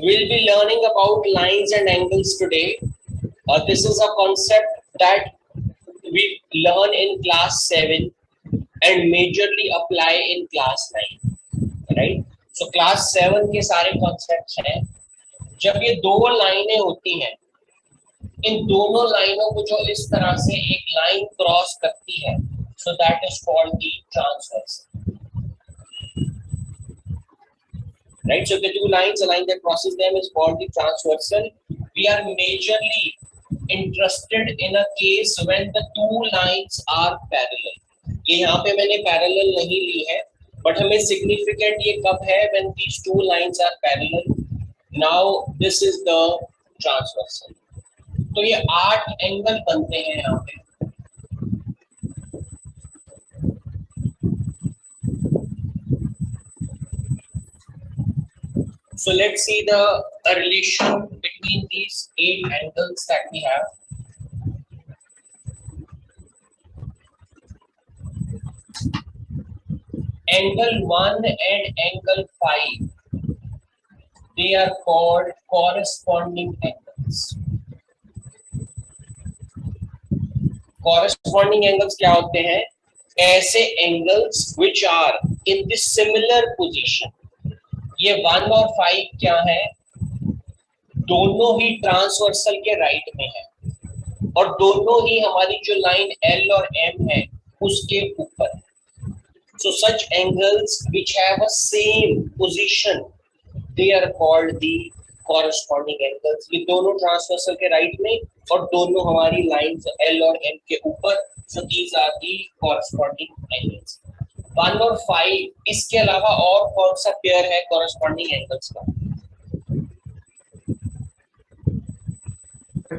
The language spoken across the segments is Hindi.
We'll be learning about lines and angles today. This is a concept that we learn in class 7 and majorly apply in class 9, right? So class 7 के सारे concepts हैं. जब ये दो लाइनें होती हैं, इन दोनों लाइनों को जो इस तरह से एक लाइन क्रॉस करती है, so that is called the transverse. Right, so the two lines, a line that crosses them is called the transversal. We are majorly interested in a case when the two lines are parallel. ये यहाँ पे मैंने parallel नहीं ली है, but हमें significant ये कब है when these two lines are parallel. Now this is the transversal. तो ये 8 एंगल बनते हैं यहाँ पे. So let's see the relation between these 8 angles that we have. Angle 1 and angle 5, they are called corresponding angles. Corresponding angles क्या होते हैं? ऐसे angles which are in the similar position. ये 1 और 5 क्या है? दोनों ही ट्रांसवर्सल के राइट में है और दोनों ही हमारी जो लाइन L और M है उसके ऊपर. So such angles which have a same position, they are called the corresponding angles. ये दोनों ट्रांसवर्सल के राइट में और दोनों हमारी लाइंस L और M के ऊपर. So these are the corresponding angles. 1 और 5, इसके अलावा और कौन सा पेयर है corresponding angles का?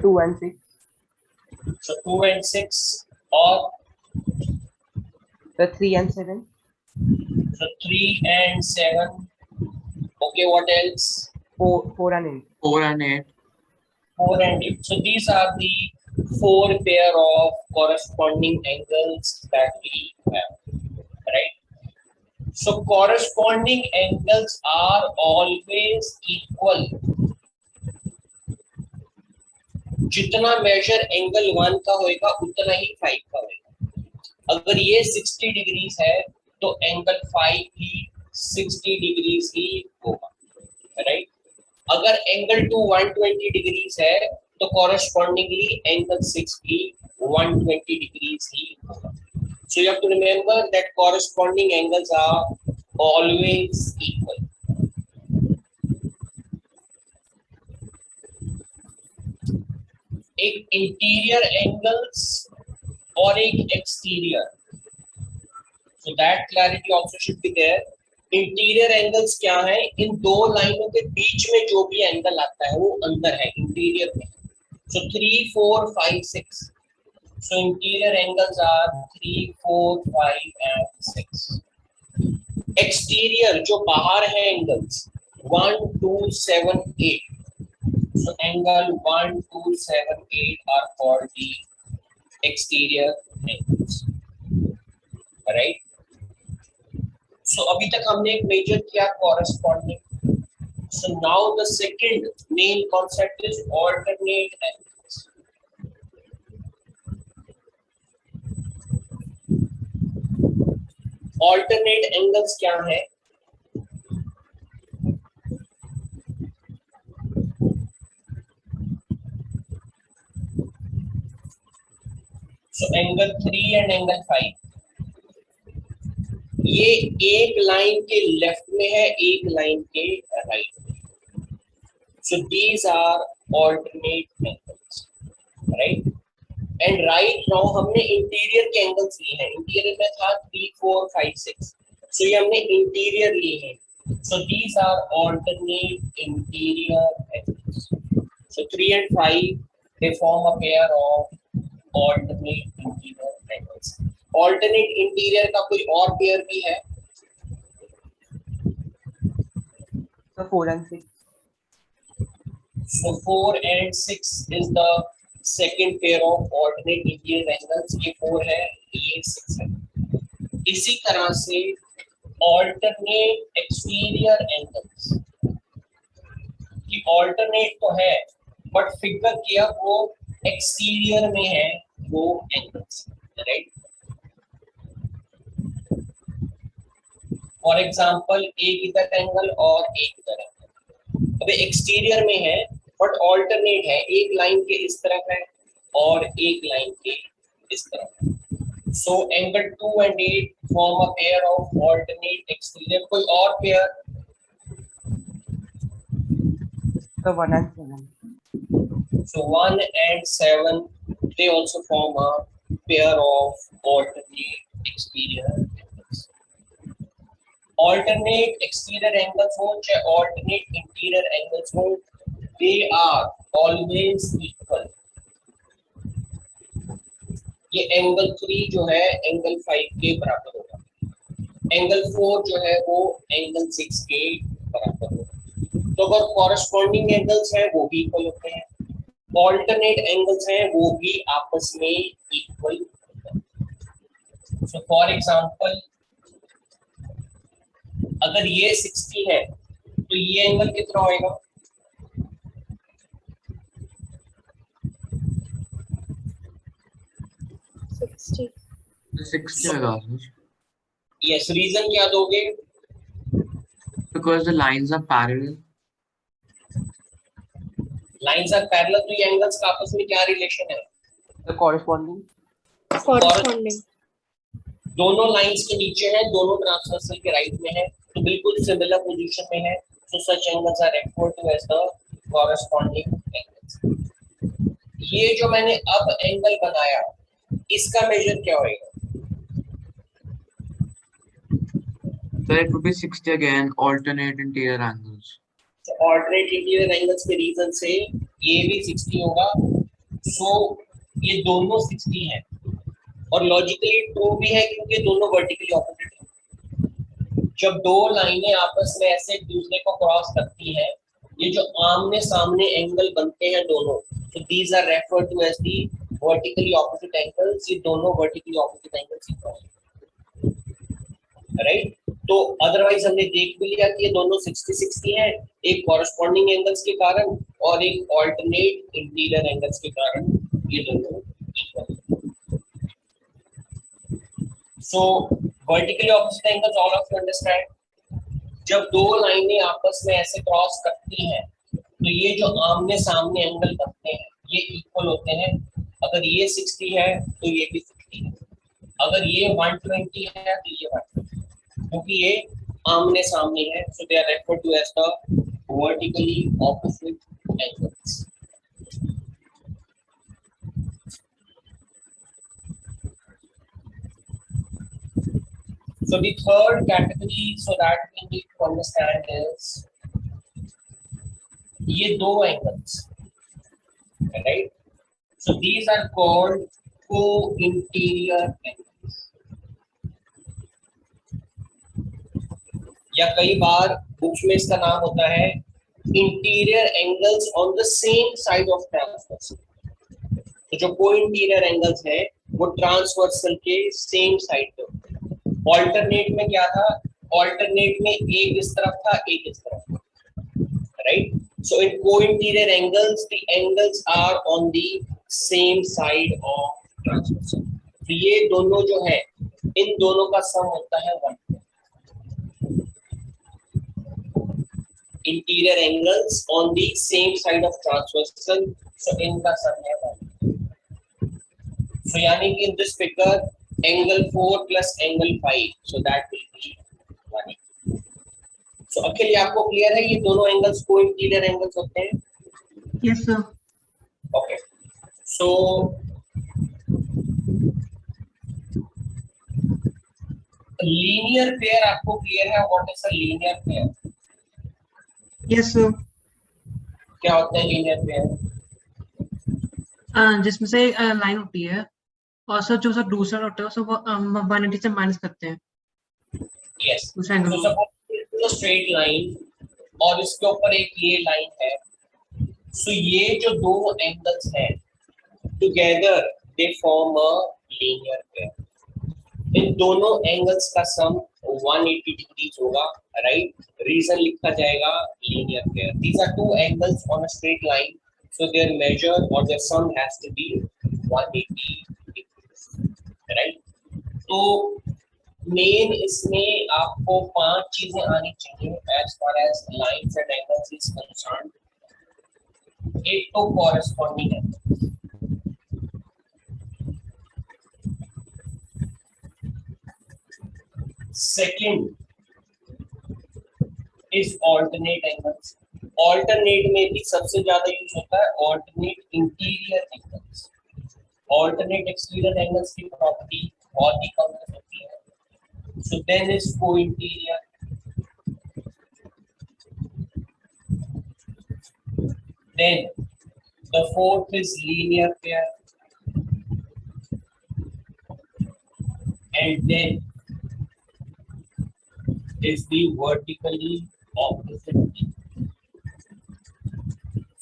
2 and 6. So 2 and 6 और The 3 and 7. so 3 and 7. Okay, what else? 4 and 8. 4 and 8. 4 and 8. So these are the 4 pair of corresponding angles that we have, right? So corresponding angles are always equal. जितना मेजर एंगल 1 का होएगा उतना ही 5 का होएगा. अगर ये 60 डिग्रीज है तो एंगल 5 भी 60 डिग्रीज ही होगा, राइट? अगर एंगल 2 120 डिग्रीज है तो कॉरेस्पॉन्डिंगली एंगल 6 भी 120 डिग्रीज ही होगा. So you have to remember that corresponding angles are always equal. एक इंटीरियर एंगल्स और एक exterior. So that clarity also should be there. Interior angles क्या है? इन दो लाइनों के बीच में जो भी एंगल आता है वो अंदर है इंटीरियर में. So 3 4 5 6. So interior angles are 3 4 5 and 6. Exterior जो बाहर है angles 1 2 7 8. So angle 1 2 7 8 are called the exterior angles, right? So अभी तक हमने एक मेजर किया corresponding. So now the second main concept is alternate angles. Alternate angles क्या है? So angle 3 and angle 5. ये एक लाइन के लेफ्ट में है, एक लाइन के राइट में. So these are alternate angles, right? And right now हमने इंटीरियर के एंगल्स लिए हैं. इंटीरियर में था 3 4 5 6. So ये हमने इंटीरियर लिए हैं. So these are alternate interior angles. So 3 and 5 they form a pair of alternate interior angles. Alternate interior का कोई और पेयर भी है? So 4 and 6. So 4 and 6 is the second pair of alternate interior angles. ये 4 है, ये 6 है. इसी तरह से alternate exterior angles. कि क्योंकि ऑल्टरनेट तो है बट फिगर किया वो एक्सटीरियर में है वो एंगल्स, राइट। फॉर एग्जांपल एक इधर एंगल और एक इधर एंगल, अबे एक्सटीरियर में है बट ऑल्टरनेट है, एक लाइन के इस तरफ है और एक लाइन के इस तरफ है। So angle 2 and 8 form a pair of alternate exterior. कोई और pair? So 1 and 7. So 1 and 7 they also form a pair of alternate exterior angles. Alternate exterior angles हो चाहे alternate interior angles हो, they are always equal. ये एंगल 3 जो है एंगल 5 के बराबर होगा, एंगल 4 जो है वो एंगल 6 के बराबर होगा। तो अगर कॉरेस्पॉन्डिंग एंगल्स हैं वो भी इक्वल होते हैं, ऑल्टरनेट एंगल्स हैं वो भी आपस में इक्वल होते हैं। सो फॉर एग्जांपल अगर ये 60 है तो ये एंगल कितना होएगा? 60 होगा। यस, रीजन क्या दोगे? Because the lines are parallel. Lines are parallel, तो ये एंगल्स का आपस में क्या रिलेशन है? The corresponding. दोनों लाइंस के नीचे हैं, दोनों ट्रांसवर्सल के राइट में है, तो बिल्कुल सिमिलर पोजीशन में है, so such angles are referred to as the corresponding angles. ये जो मैंने अब एंगल बनाया इसका मेजर क्या होएगा? So it would be 60 again, alternate interior angles. तो ऑल्टरनेट इंटीरियर एंगल्स के रीजन से ये भी 60 होगा, सो ये दोनों 60 हैं और लॉजिकली ट्रू भी है क्योंकि दोनों वर्टिकली ऑपोजिट हैं। जब दो लाइनें आपस में ऐसे एक दूसरे को क्रॉस करती हैं, ये जो आमने सामने एंगल बनते हैं दोनों, तो these are referred to as the vertically opposite angles. ये दोनों वर्टिकली ऑपोजिट एंगल्स हैं, राइट। तो अदरवाइज हमने देख भी लिया कि ये दोनों 60-60 हैं, एक कॉरेस्पॉन्डिंग एंगल्स के कारण और एक ऑल्टरनेट इंटीरियर एंगल्स के कारण ये दोनों इक्वल हैं। So vertically opposite angles all of you understand. जब दो लाइनें आपस में ऐसे क्रॉस करती हैं तो ये जो आमने सामने एंगल बनते हैं ये इक्वल होते हैं। अगर ये 60 है तो ये भी 60 है, अगर ये 120 है तो ये 120, क्योंकि ये आमने सामने है, so they are referred to as the vertically opposite angles. So the third category so that we need to understand is ये दो angles, right? So these are called co-interior angles, या कई बार बुक्स में इसका नाम होता है interior angles on the same side of transversal. तो जो को-इंटीरियर एंगल्स है वो ट्रांसवर्सल के सेम साइड पे होते हैं। ऑल्टरनेट में क्या था? ऑल्टरनेट में एक इस तरफ था, एक इस तरफ था, right. So in co-interior angles the angles are on the same side of transversal. तो ये दोनों जो है इन दोनों का सम होता है 1। Interior angles on the same side of transversal, so इनका सम है 1। सो यानी कि in this figure angle 4 plus angle 5, so that will be 1। So Akhil आपको क्लियर है ये दोनों एंगल्स को इंटीरियर एंगल्स होते हैं? Yes sir. ओके, सो लीनियर पेयर आपको क्लियर है? What is a linear pair? Yes sir. क्या होता है लीनियर पेयर? जिसमें से लाइन होती है और सर जो सर दूसरा होता है वो 180 से माइनस करते हैं। यस, उस एंगल तो सपोज स्ट्रेट लाइन और इसके ऊपर एक ये लाइन है, सो ये जो दो एंगल्स हैं together they form a linear pair. इन दोनों एंगल्स का सम 180 डिग्रीज होगा, राइट. रीजन लिखा जाएगा linear pair. These are two angles on a straight line, so their measure or their sum has to be 180 degrees, right. तो मेन इसमें आपको 5 चीजें आनी चाहिए as far as lines and angles is concerned. एक तो corresponding angles, second is alternate angles. Alternate में भी सबसे ज्यादा यूज होता है alternate interior angles. Alternate exterior angles की प्रॉपर्टी बहुत ही कम होती है. So then is co-interior. Then the fourth is linear pair. And then is the vertically opposite.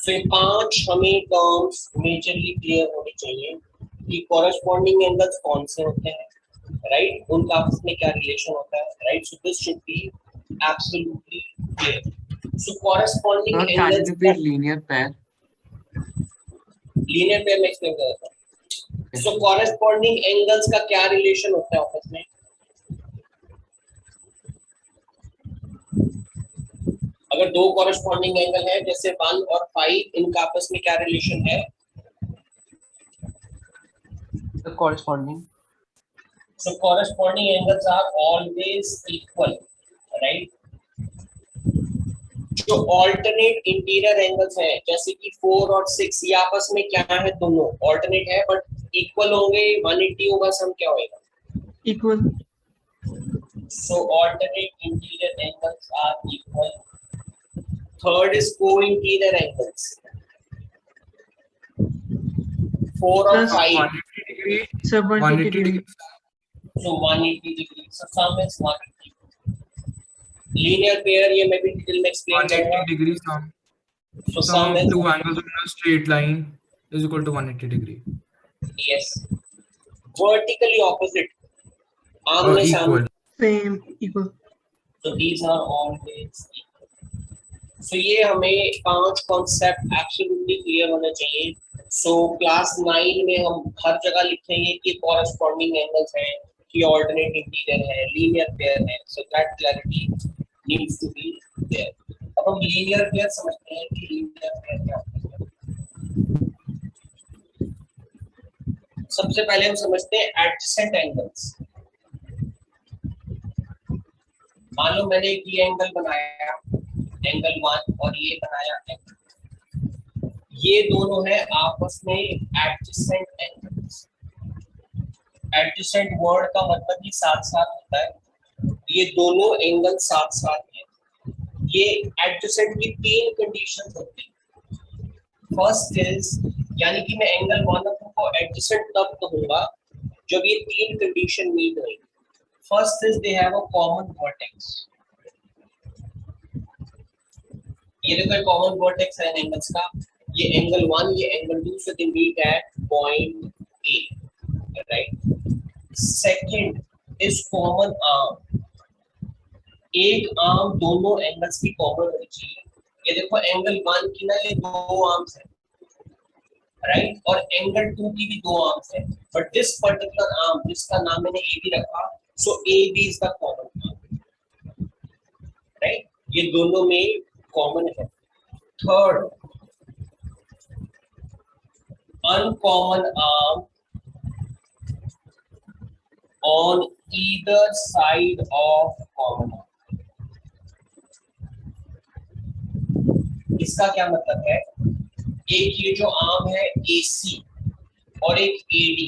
So ये 5 हमें टर्म्स मेजरली क्लियर होनी चाहिए कि corresponding angles कौन से होते हैं, राइट, उनका आपस में क्या रिलेशन होता है, right. So this should be absolutely clear. So corresponding Sir, can you angles, repeat linear pair? Linear pair में एक्सप्लेन कर रहा था. सो corresponding angles का क्या रिलेशन होता है आपस में? अगर दो corresponding एंगल है जैसे 1 और 5, इनका आपस में क्या रिलेशन है? The corresponding. So corresponding angles are always equal, right? जो alternate interior angles हैं जैसे कि 4 और 6, ये आपस में क्या है? दोनों alternate है but equal होंगे. 180 होगा, सम क्या होएगा? equal. So alternate interior angles are equal. Third is co-interior angles. 4 और Plus 5. 180 degree. So 180 degree. So 180 degrees. So sum is 180. Linear pair ये मैं भी डिटेल में एक्सप्लेन करूंगा. 180 degree sum. So Sum sum of is two angles on a straight line is equal to 180 degree. yes. Vertically opposite. आमने सामने. Equal. same equal. So these are always equal. So ये हमें 5 कॉन्सेप्ट एब्सोल्युटली क्लियर होना चाहिए. So क्लास 9 में हम हर जगह लिखेंगे कि corresponding angles हैं, कि alternate interior है, linear pair है. So that clarity needs to be there. अब हम linear pair समझते हैं कि linear pair क्या होता है. सबसे पहले हम समझते हैं adjacent angles. मान लो मैंने एक ये एंगल बनाया, एंगल 1, और ये बनाया एंगल. ये दोनों है आपस में एडजेसेंट एंगल्स. एडजेसेंट वर्ड का मतलब ही साथ साथ होता है. ये दोनों एंगल साथ साथ हैं. ये एडजेसेंट की 3 कंडीशंस होती हैं. फर्स्ट इज, यानी कि मैं एंगल 1 को एडजेसेंट तब कहूंगा जब ये 3 कंडीशन मीट होंगी. First is they have a common vertex. ये देखो कॉमन वर्टेक्स है एंगल्स का. ये एंगल 1, ये angle 2, so they meet at point A, right? Second is common arm. एक आर्म दोनों एंगल्स की कॉमन होनी चाहिए. ये देखो एंगल 1 की ना ये 2 आर्म्स हैं, राइट, और एंगल 2 की भी 2 आर्म्स हैं. बट दिस पर्टिकुलर आर्म जिसका नाम मैंने ए बी रखा, so A B is the common arm, right. ये दोनों में कॉमन है. Third, uncommon arm on either side of common arm. इसका क्या मतलब है? एक ये जो आर्म है AC और एक AD,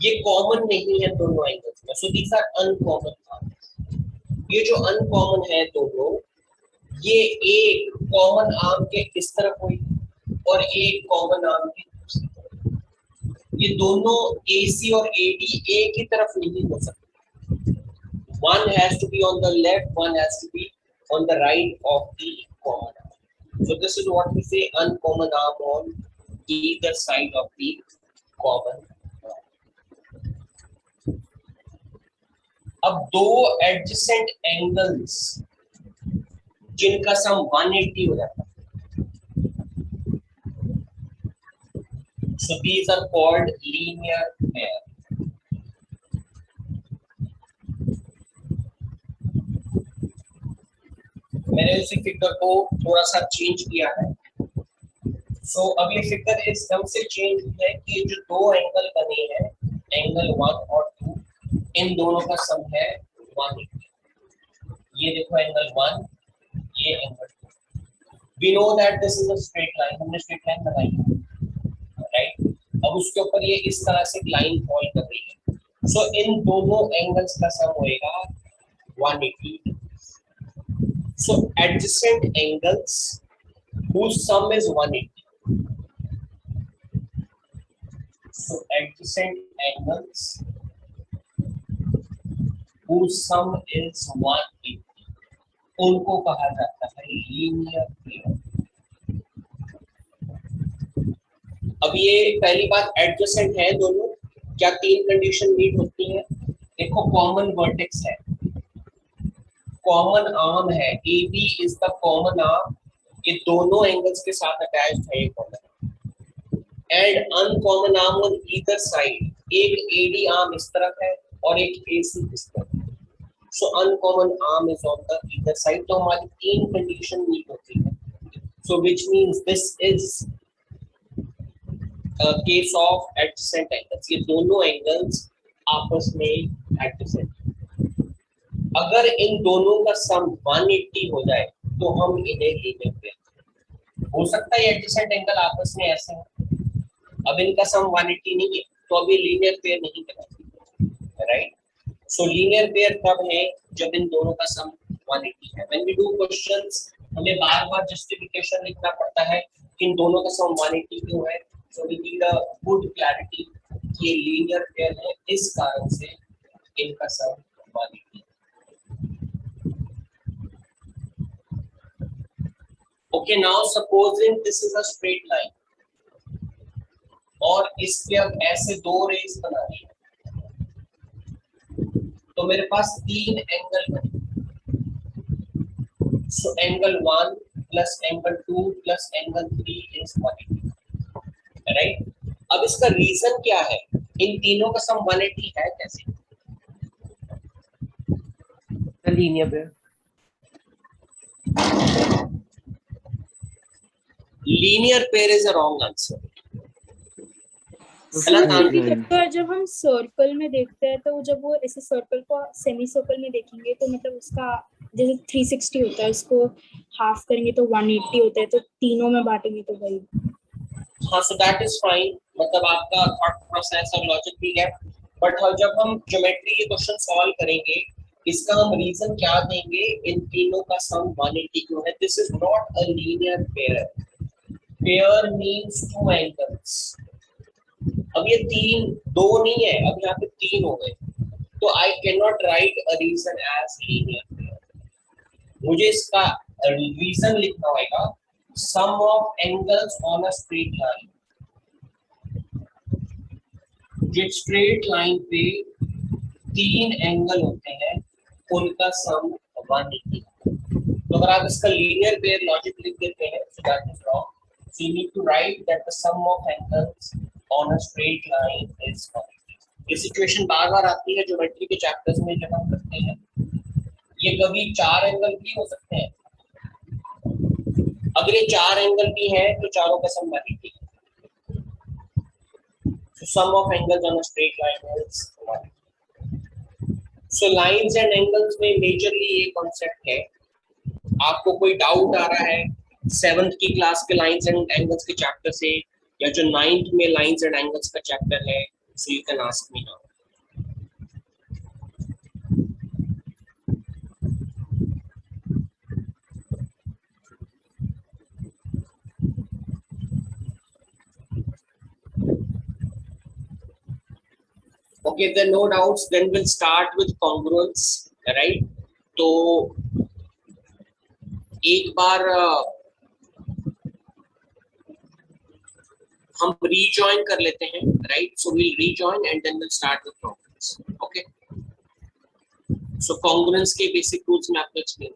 ये कॉमन नहीं है दोनों एंगल्स में. सो दीस आर अनकॉमन आर्म्स. ये जो अनकॉमन है दोनों, ये एक कॉमन आर्म के इस तरफ हुई और एक कॉमन आर्म के दूसरी तरफ. ये दोनों AC और AD एक ही तरफ नहीं हो सकते. One has to be on the left, one has to be on the right of the common arm. So this is what we say uncommon arm on either side of the common arm. अब दो एडजेसेंट एंगल्स जिनका सम 180 हो जाता है, so these are called linear pair. मैंने उसी फिगर को थोड़ा सा चेंज किया है। सो अब ये फिगर इस ढंग से चेंज हुई है कि जो दो एंगल बने हैं, एंगल 1 और 2, इन दोनों का सम है 180। ये देखो एंगल 1, ये angle 2। We know that this is a straight line, हमने स्ट्रेट लाइन बनाई है, राइट। अब उसके ऊपर ये इस तरह से लाइन फॉल कर रही है, सो इन दोनों एंगल्स का सम होएगा 180। So adjacent angles whose sum is 180. So adjacent angles whose sum is 180, उनको कहा जाता है लीनियर पेयर। अब ये पहली बात, एडजेसेंट है दोनों, क्या तीन कंडीशन मीट होती है? देखो कॉमन वर्टेक्स है, कॉमन आर्म है, A B is the common arm, ये दोनों एंगल्स के साथ अटैच्ड है ये common, and uncommon arm on either side, एक एडी आर्म इस तरफ है और एक एसी इस तरफ है, so uncommon arm is on the either side. तो हमारी तीन कंडीशन मीट होती है, so which means this is case of adjacent angles, ये दोनों एंगल्स आपस में एडजेसेंट। अगर इन दोनों का सम 180 हो जाए तो हम इन्हें लीनियर पेयर। हो सकता है एडजेसेंट एंगल आपस में ऐसे हैं, अब इनका सम 180 नहीं है तो अभी लीनियर पेयर नहीं कहलाती, राइट। सो लीनियर पेयर कब है? जब इन दोनों का सम 180 है। व्हेन वी डू क्वेश्चंस हमें बार-बार जस्टिफिकेशन लिखना पड़ता है कि इन दोनों का सम 180 क्यों है, so we need a good clarity कि ये लीनियर पेयर है, इस कारण से इनका सम 180। Okay, now supposing this is a straight line और इसके अब ऐसे दो रेस बनानी है, तो मेरे पास तीन एंगल बने, so angle 1 plus angle 2 plus angle 3 is 180, right. अब इसका रीजन क्या है? इन तीनों का सम 180 है कैसे? The linear pair. Linear pair is a wrong answer. Straight line. तो जब हम सर्कल में देखते हैं तो जब वो ऐसे सर्कल को सेमी सर्कल में देखेंगे तो मतलब उसका जैसे 360 होता है, उसको हाफ करेंगे तो 180 होता है, तो तीनों में बांटेंगे तो वही। हाँ, सो दैट इज फाइन, मतलब आपका थॉट प्रोसेस और लॉजिक भी है, बट जब हम ज्योमेट्री के क्वेश्चन सॉल्व करेंगे इसका हम रीजन क्या देंगे? इन तीनों का सम 180 क्यों है? This is not a linear pair, pair means two angles. अब ये तीन, दो नहीं है, अब यहाँ पे तीन हो गए, तो I can not write a reason as linear pair, मुझे इसका रीजन लिखना होगा sum of angles on a straight line. जो स्ट्रेट लाइन पे तीन एंगल होते हैं उनका सम 180। तो अगर आप इसका लीनियर पेयर लॉजिक लिख देते हैं so that is wrong, so you need to write that the sum of angles on a straight line is 180। ये सिचुएशन बार बार आती है ज्योमेट्री के चैप्टर्स में जब हम करते हैं, ये कभी चार एंगल भी हो सकते हैं, अगर ये चार एंगल भी हैं तो चारों का sum 180। So sum of angles on a straight line is 180. So lines and angles में majorly ये concept है। आपको कोई डाउट आ रहा है 7th की क्लास के लाइंस एंड एंगल्स के चैप्टर से, या जो 9th में लाइंस एंड एंगल्स का चैप्टर है, so you can ask me now. Okay, if there are no doubts, then we'll start with congruence, right? तो एक बार हम rejoin कर लेते हैं, right? So we'll rejoin and then we'll start with congruence. Okay? So congruence के बेसिक रूल्स में आपको एक्सप्लेन